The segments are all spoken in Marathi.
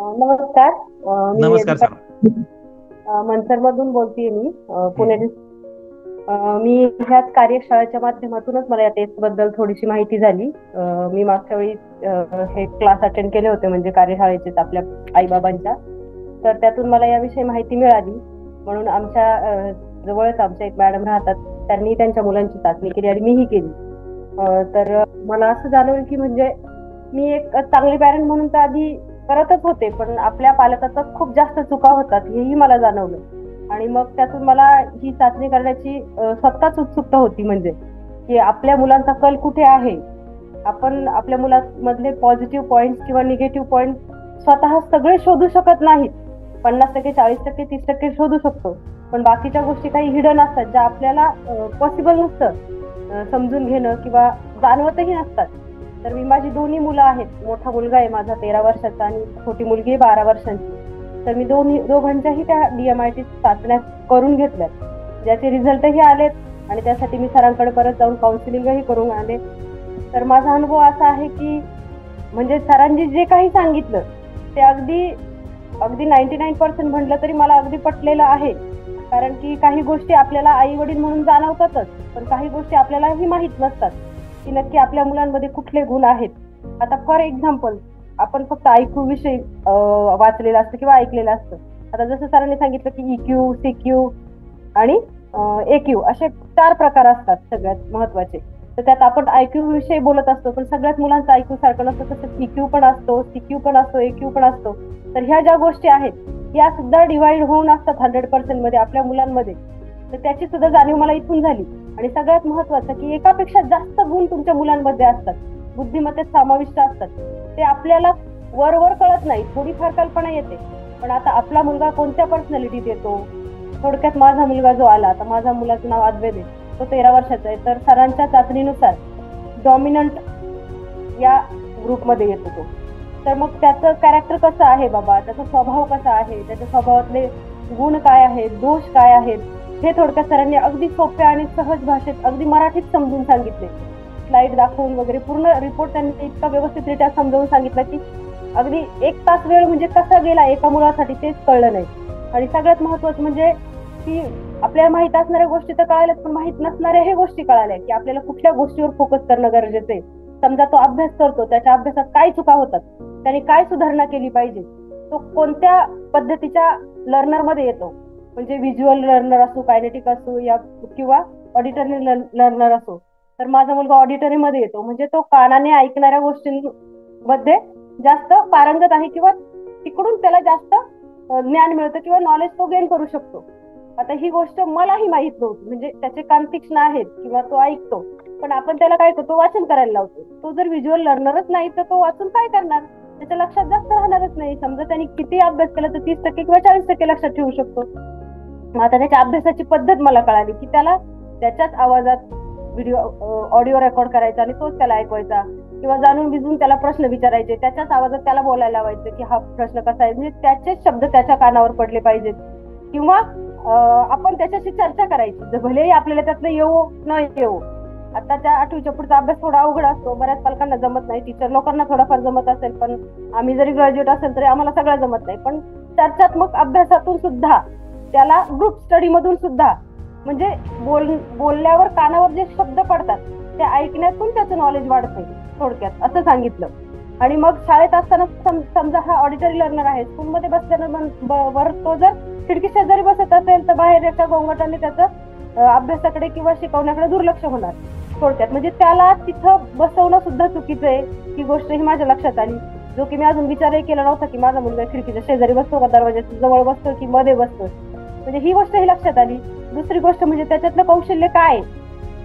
नमस्कार. मी नमस्कार सर. मनसर मधून बोलतेय. मी पुणे मी ह्याच कार्यशाळेच्या माध्यमातूनच मला या टेस्ट बद्दल थोडीशी माहिती झाली. मी मागच्या वेळी हे क्लास अटेंड केले होते, म्हणजे कार्यशाळेचेच आपल्या आईबाबांच्या. तर त्यातून मला याविषयी माहिती मिळाली. म्हणून आमच्या जवळच आमच्या एक मॅडम राहतात, त्यांनी त्यांच्या मुलांची चाचणी केली आणि मीही केली. तर मला असं जाणवलं की म्हणजे मी एक चांगली पॅरेंट म्हणून तर आधी करतच होते, पण आपल्या पालकाचा खूप जास्त चुका होतात हेही मला जाणवलं. आणि मग त्यातून मला ही चाचणी करण्याची स्वतःच उत्सुकता होती, म्हणजे की आपल्या मुलांचा कल कुठे आहे. आपण आपल्या मुलांमधले पॉझिटिव्ह पॉइंट किंवा निगेटिव्ह पॉइंट स्वतः सगळे शोधू शकत नाहीत. 50%, 40%, 30% शोधू शकतो, पण बाकीच्या गोष्टी काही हिडन असतात, ज्या आपल्याला पॉसिबल नसतं समजून घेणं किंवा जाणवतही नसतात. तर मी माझी दोन्ही मुलं आहेत. मोठा मुलगा आहे माझा 13 वर्षाचा आणि छोटी मुलगी आहे 12 वर्षांची. तर मी दोघांच्याही त्या DMIT चाचण्या करून घेतल्यात, ज्याचे रिझल्टही आलेत आणि त्यासाठी मी सरांकडे परत जाऊन काउन्सिलिंगही करून आले. तर माझा अनुभव असा आहे की म्हणजे सरांनी जे काही सांगितलं ते अगदी अगदी 99% म्हटलं तरी मला अगदी पटलेलं आहे. कारण की काही गोष्टी आपल्याला आई वडील म्हणून जाणवतातच, पण काही गोष्टी आपल्यालाही माहीत नसतात की नक्की आपल्या मुलांमध्ये कुठले गुण आहेत. आता फॉर एक्झाम्पल, आपण फक्त IQ विषयी वाचलेलं असतं किंवा ऐकलेलं असतं. आता जसं सरांनी सांगितलं की EQ, CQ आणि AQ असे 4 प्रकार असतात सगळ्यात महत्वाचे. तर त्यात आपण IQ विषयी बोलत असतो, पण सगळ्याच मुलांचा IQ सारखं नसतं. तसंच EQ पण असतो, CQ पण असतो, AQ पण असतो. तर ह्या ज्या गोष्टी आहेत या सुद्धा डिवाइड होऊन असतात 100% मध्ये आपल्या मुलांमध्ये. तर त्याची सुद्धा जाणीव मला इथून झाली. आणि सगळ्यात महत्वाचं की एकापेक्षा जास्त गुण तुमच्या मुलांमध्ये असतात, बुद्धिमत्तेत समाविष्ट असतात. ते आपल्याला वर कळत नाही, थोडीफार कल्पना येते, पण आता आपला मुलगा कोणत्या पर्सनॅलिटीत येतो. थोडक्यात माझा मुलगा जो आला, आता माझ्या मुलाचं नाव अद्वैत आहे, तो 13 वर्षाचा आहे. तर सरांच्या चाचणीनुसार डॉमिनंट या ग्रुपमध्ये येतो तो. तर मग त्याचं कॅरेक्टर कसं आहे बाबा, त्याचा स्वभाव कसा आहे, त्याच्या स्वभावातले गुण काय आहेत, दोष काय आहेत, हे थोडक्यात सरांनी अगदी सोप्या आणि सहज भाषेत अगदी मराठीत समजून सांगितले. स्लाइड दाखवून वगैरे पूर्ण रिपोर्ट त्यांनी इतका व्यवस्थितरित्या समजावून सांगितलं की अगदी 1 तास वेळ म्हणजे कसा गेला एका मुलासाठी तेच कळलं नाही. आणि सगळ्यात महत्वाचं म्हणजे की आपल्याला माहित असणाऱ्या गोष्टी तर कळाल्याच, पण माहित नसणाऱ्या हे गोष्टी कळाल्या की आपल्याला कुठल्या गोष्टीवर फोकस करणं गरजेचं आहे. समजा तो अभ्यास करतो, त्याच्या अभ्यासात काय चुका होतात, त्याने काय सुधारणा केली पाहिजे, तो कोणत्या पद्धतीच्या लर्नर मध्ये येतो, म्हणजे व्हिज्युअल लर्नर असो, कायनेटिक असो या किंवा ऑडिटरी लर्नर असो. तर माझा मुलगा ऑडिटरी मध्ये येतो, म्हणजे तो कानाने ऐकणाऱ्या गोष्टींमध्ये जास्त पारंगत आहे किंवा तिकडून त्याला जास्त ज्ञान मिळतं किंवा नॉलेज तो गेन करू शकतो. आता ही गोष्ट मलाही माहित नव्हती, म्हणजे त्याचे कान तीक्ष्ण आहेत किंवा तो ऐकतो, पण आपण त्याला काय करतो, वाचन करायला लावतो. तो जर व्हिज्युअल लर्नरच नाही तर तो वाचून काय करणार, त्याच्या लक्षात जास्त राहणारच नाही. समजा त्यांनी किती अभ्यास केला तर 30% किंवा 40% लक्षात ठेवू शकतो. आता त्याच्या अभ्यासाची पद्धत मला कळाली की त्याला त्याच्याच आवाजात ऑडिओ रेकॉर्ड करायचा आणि तोच त्याला ऐकवायचा, किंवा जाणून बिजून त्याला प्रश्न विचारायचे, त्याच्याच आवाजात त्याला बोलायला लावायचं की हा प्रश्न कसा आहे, म्हणजे त्याचेच शब्द त्याच्या कानावर पडले पाहिजेत. किंवा आपण त्याच्याशी चर्चा करायची, भलेही आपल्याला त्यातलं येऊ न येऊ. आताच्या 8वीच्या पुढचा अभ्यास थोडा अवघड असतो, बऱ्याच पालकांना जमत नाही, टीचर लोकांना थोडाफार जमत असेल, पण आम्ही जरी ग्रॅज्युएट असेल तरी आम्हाला सगळं जमत नाही. पण चर्चात्मक अभ्यासातून सुद्धा त्याला, ग्रुप स्टडी मधून सुद्धा, म्हणजे बोलल्यावर कानावर जे शब्द पडतात ते ऐकण्यातून त्याचं नॉलेज वाढतंय, थोडक्यात असं सांगितलं. आणि मग शाळेत असताना समजा हा ऑडिटरी लर्नर आहे, स्कूलमध्ये बसल्यानंतर तो जर खिडकी शेजारी बसत असेल तर बाहेर एका गोंगाटाने त्याचं अभ्यासाकडे किंवा शिकवण्याकडे दुर्लक्ष होणार. थोडक्यात म्हणजे त्याला तिथं बसवणं सुद्धा चुकीचं आहे. ही गोष्ट ही माझ्या लक्षात आली, जो की मी अजून विचारही केला नव्हता की माझा मुलगा खिडकीच्या शेजारी बसतो का दरवाजाच्या जवळ बसतो की मध्ये बसतो. म्हणजे ही गोष्ट ही लक्षात आली. दुसरी गोष्ट म्हणजे त्याच्यातलं कौशल्य काय,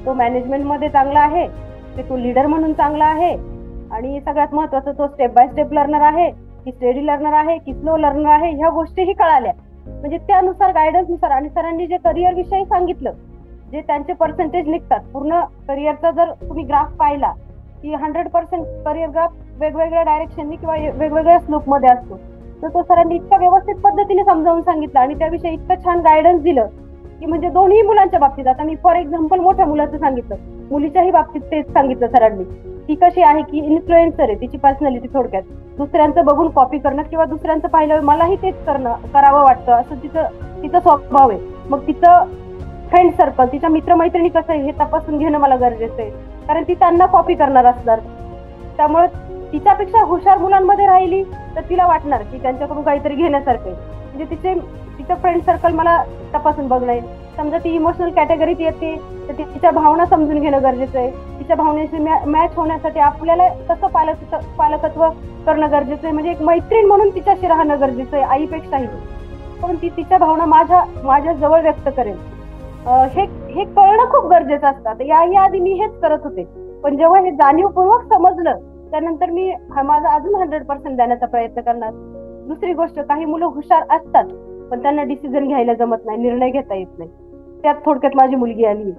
तो मॅनेजमेंट मध्ये चांगला आहे, तो लीडर म्हणून चांगला आहे, आणि सगळ्यात महत्वाचं तो स्टेप बाय स्टेप लर्नर आहे की स्टेडी लर्नर आहे की स्लो लर्नर आहे, ह्या गोष्टीही कळाल्या. म्हणजे त्यानुसार गायडन्स नुसार. आणि सरांनी जे करिअर विषयी सांगितलं, जे त्यांचे पर्सेंटेज निघतात पूर्ण करिअरचा, जर तुम्ही ग्राफ पाहिला की 100% करिअर ग्राफ वेगवेगळ्या डायरेक्शननी किंवा वेगवेगळ्या स्लोप मध्ये असतो. तर तो सरांनी इतक्या व्यवस्थित पद्धतीने समजावून सांगितलं आणि त्याविषयी इतकं छान गायडन्स दिलं की म्हणजे दोन्ही मुलांच्या बाबतीत, आता मी फॉर एक्झाम्पल मोठ्या मुलाचं सांगितलं, मुलीच्याही बाबतीत तेच सांगितलं सरांनी. ती कशी आहे की इन्फ्लुएन्सर आहे, तिची पर्सनॅलिटी थोडक्यात दुसऱ्यांचं बघून कॉपी करणं किंवा दुसऱ्यांचं पाहिलं मलाही तेच करावं वाटतं असं तिचं स्वभाव आहे. मग तिचं फ्रेंड सर्कल, तिच्या मित्रमैत्रिणी कसं आहे हे तपासून घेणं मला गरजेचं आहे, कारण ती त्यांना कॉपी करणार असणार. त्यामुळे तिच्यापेक्षा हुशार मुलांमध्ये राहिली तर तिला वाटणार की त्यांच्याकडून काहीतरी घेण्यासारखं आहे. म्हणजे तिचं फ्रेंड सर्कल मला तपासून बघणं आहे. समजा ती इमोशनल कॅटेगरीत येते तर तिच्या भावना समजून घेणं गरजेचं आहे. तिच्या भावनेशी मॅच होण्यासाठी आपल्याला कसं पालकत्व करणं गरजेचं आहे. म्हणजे एक मैत्रीण म्हणून तिच्याशी राहणं गरजेचं आहे आईपेक्षाही. पण ती तिच्या भावना माझ्या जवळ व्यक्त करेल हे कळणं खूप गरजेचं असतं. याही आधी मी हेच करत होते, पण जेव्हा हे जाणीवपूर्वक समजलं त्यानंतर मी माझा अजून 100% देण्याचा प्रयत्न करणार. दुसरी गोष्ट, काही मुलं हुशार असतात पण त्यांना डिसिजन घ्यायला जमत नाही, निर्णय घेता येत नाही. त्यात थोडक्यात माझी मुलगी आली.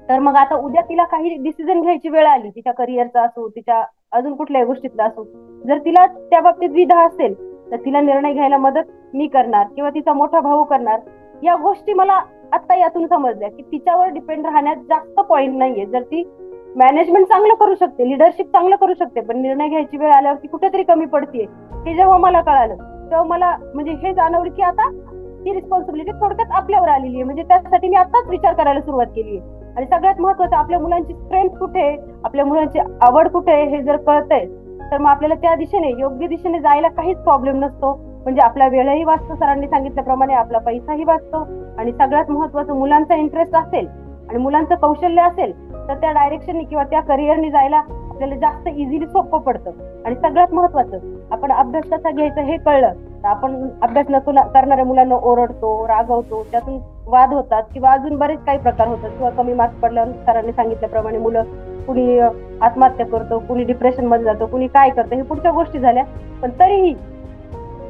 तर मग आता उद्या तिला काही डिसिजन घ्यायची वेळ आली, तिच्या करिअरचा असो, तिच्या अजून कुठल्याही गोष्टीतला असो, जर तिला त्या बाबतीत द्विधा असेल तर तिला निर्णय घ्यायला मदत मी करणार किंवा तिचा मोठा भाऊ करणार. या गोष्टी मला आता यातून समजल्या की तिच्यावर डिपेंड राहण्यात जास्त पॉइंट नाहीये. जर ती मॅनेजमेंट चांगलं करू शकते, लिडरशिप चांगलं करू शकते, पण निर्णय घ्यायची वेळ आल्यावरती कुठेतरी कमी पडतीये. हे जेव्हा मला कळालं तेव्हा मला म्हणजे हे जाणवलं की आता ती रिस्पॉन्सिबिलिटी थोडक्यात आपल्यावर आलेली आहे. म्हणजे त्यासाठी मी आताच विचार करायला सुरुवात केली आहे. आणि सगळ्यात महत्वाचं, आपल्या मुलांची स्ट्रेंथ कुठे आहे, आपल्या मुलांची आवड कुठे आहे हे जर कळतंय तर मग आपल्याला त्या दिशेने, योग्य दिशेने जायला काहीच प्रॉब्लेम नसतो. म्हणजे आपला वेळही वाचतो, सरांनी सांगितल्याप्रमाणे आपला पैसाही वाचतो. आणि सगळ्यात महत्वाचं, मुलांचा इंटरेस्ट असेल आणि मुलांचं कौशल्य असेल तर त्या डायरेक्शननी किंवा त्या करिअरनी जायला आपल्याला जास्त इझिली सोपं पडतं. आणि सगळ्यात महत्वाचं, आपण अभ्यास कसा घ्यायचा हे कळलं तर आपण अभ्यास करणाऱ्या मुलांना ओरडतो, रागवतो, त्यातून वाद होतात किंवा अजून बरेच काही प्रकार होतात. किंवा कमी मार्क्स पडल्यावर सरांनी सांगितल्याप्रमाणे मुलं कुणी आत्महत्या करतो, कुणी डिप्रेशन मध्ये जातो, कुणी काय करतं, हे पुढच्या गोष्टी झाल्या. पण तरीही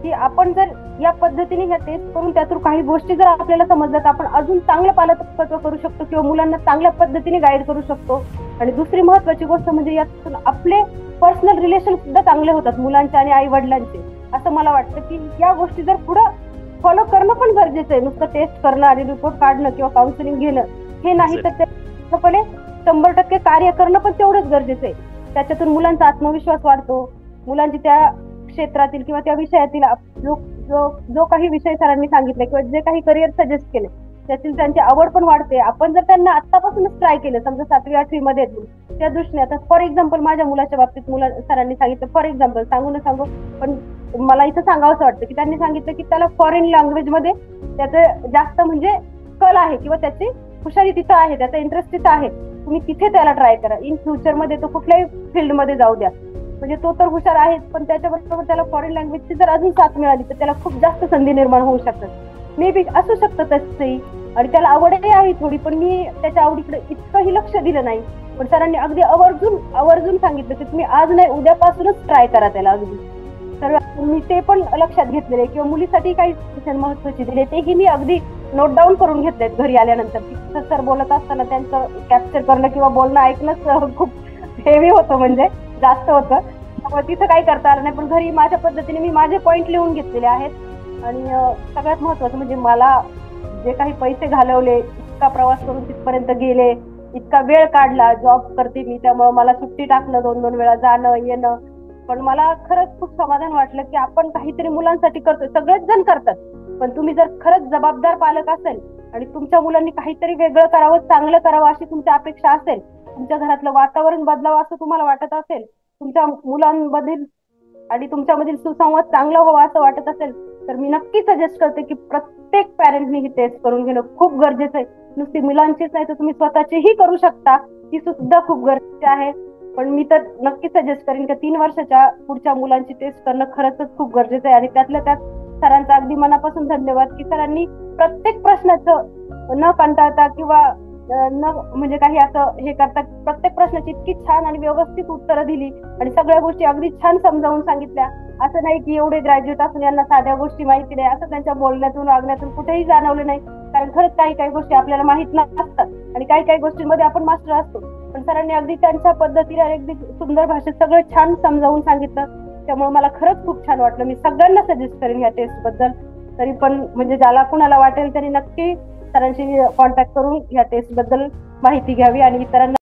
की आपण जर या पद्धतीने ह्या टेस्ट करून त्यातून काही गोष्टी जर आपल्याला समजल्या तर आपण अजून चांगलं पालकत्व करू शकतो किंवा मुलांना चांगल्या पद्धतीने गाईड करू शकतो. आणि दुसरी महत्वाची गोष्ट म्हणजे यातून आपले पर्सनल रिलेशन सुद्धा चांगले होतात मुलांचे आणि आई वडिलांचे. असं मला वाटतं की या गोष्टी जर पुढे फॉलो करणं पण गरजेचं आहे. नुसतं टेस्ट करणं आणि रिपोर्ट काढणं किंवा काउन्सिलिंग घेणं हे नाही, तर त्यापणे 100% कार्य करणं पण तेवढंच गरजेचं आहे. त्याच्यातून मुलांचा आत्मविश्वास वाढतो, मुलांची त्या क्षेत्रातील किंवा त्या विषयातील जो काही विषय सरांनी सांगितले किंवा जे काही करिअर सजेस्ट केले त्यातील त्यांची आवड पण वाढते. आपण जर त्यांना आतापासूनच ट्राय केलं, समजा 7वी 8वी मध्ये त्या दृष्टीने, आता फॉर एक्झाम्पल माझ्या मुलाच्या बाबतीत सरांनी सांगितलं, फॉर एक्झाम्पल सांगू पण मला इथं सांगावं असं वाटतं की त्यांनी सांगितलं की त्याला फॉरेन लँग्वेज मध्ये त्याचं जास्त म्हणजे कल आहे किंवा त्याची हुशारी तिथं आहे, त्याचा इंटरेस्ट तिथं आहे, तुम्ही तिथे त्याला ट्राय करा. इन फ्युचर मध्ये तो कुठल्याही फील्डमध्ये जाऊ द्या, म्हणजे तो तर हुशार आहे पण त्याच्याबरोबर त्याला फॉरेन लँग्वेजची जर अजून साथ मिळाली तर त्याला खूप जास्त संधी निर्माण होऊ शकतात. मे बी असू शकतं तसंही, आणि त्याला आवडही आहे थोडी, पण मी त्याच्या आवडीकडे इतकंही लक्ष दिलं नाही. पण सरांनी अगदी आवर्जून सांगितलं की तुम्ही आज नाही उद्यापासूनच ट्राय करा त्याला अगदी. तर मी ते पण लक्षात घेतलेले किंवा मुलीसाठी काही महत्वाचे दिले तेही मी अगदी नोट डाऊन करून घेतलेत घरी आल्यानंतर. सर बोलत असताना त्यांचं कॅप्चर करणं किंवा बोलणं ऐकणंच खूप हेवी होतं, म्हणजे जास्त होतं. त्यामुळे तिथं काही करता आलं नाही, पण घरी माझ्या पद्धतीने मी माझे पॉइंट लिहून घेतलेले आहेत. आणि सगळ्यात महत्वाचं म्हणजे मला जे काही पैसे घालवले, इतका प्रवास करून तिथपर्यंत गेले, इतका वेळ काढला, जॉब करते मी त्यामुळे मला सुट्टी टाकणं, 2-2 वेळा जाणं येणं, पण मला खरंच खूप समाधान वाटलं की आपण काहीतरी मुलांसाठी करतोय. सगळेच जण करतात, पण तुम्ही जर खरंच जबाबदार पालक असेल आणि तुमच्या मुलांनी काहीतरी वेगळं करावं, चांगलं करावं अशी तुमची अपेक्षा असेल, तुमच्या घरातलं वातावरण बदलावं असं तुम्हाला वाटत असेल, तुमच्या मुलांमधील आणि तुमच्यामधील सुसंवाद चांगला व्हावा असं वाटत असेल, तर मी नक्की सजेस्ट करते की प्रत्येक पॅरेंटनी ही टेस्ट करून घेणं खूप गरजेचं आहे. नुसती मुलांचीच नाही तर तुम्ही स्वतःचीही करू शकता, ती सुद्धा खूप गरजेची आहे. पण मी तर नक्की सजेस्ट करेन की 3 वर्षाच्या पुढच्या मुलांची टेस्ट करणं खरंच खूप गरजेचं आहे. आणि त्यातल्या त्यात सरांचा अगदी मनापासून धन्यवाद की सरांनी प्रत्येक प्रश्नाचं न कंटाळता किंवा न म्हणजे काही असं हे करता प्रत्येक प्रश्नाची इतकी छान आणि व्यवस्थित उत्तरं दिली आणि सगळ्या गोष्टी अगदी छान समजावून सांगितल्या. असं नाही की एवढे ग्रॅज्युएट असून यांना साध्या गोष्टी माहिती नाही, असं त्यांच्या बोलण्यातून वागण्यातून कुठेही जाणवलं नाही. कारण खरंच काही गोष्टी आपल्याला माहित नसतात आणि काही गोष्टींमध्ये आपण मास्टर असतो, पण सरांनी अगदी त्यांच्या पद्धतीने अगदी सुंदर भाषेत सगळं छान समजावून सांगितलं. त्यामुळे मला खरंच खूप छान वाटलं. मी सगळ्यांना सजेस्ट करेन या टेस्ट बद्दल. तरी पण म्हणजे ज्याला कुणाला वाटेल त्यांनी नक्की सरांशी कॉन्टॅक्ट करून या टेस्ट बद्दल माहिती घ्यावी आणि इतरांना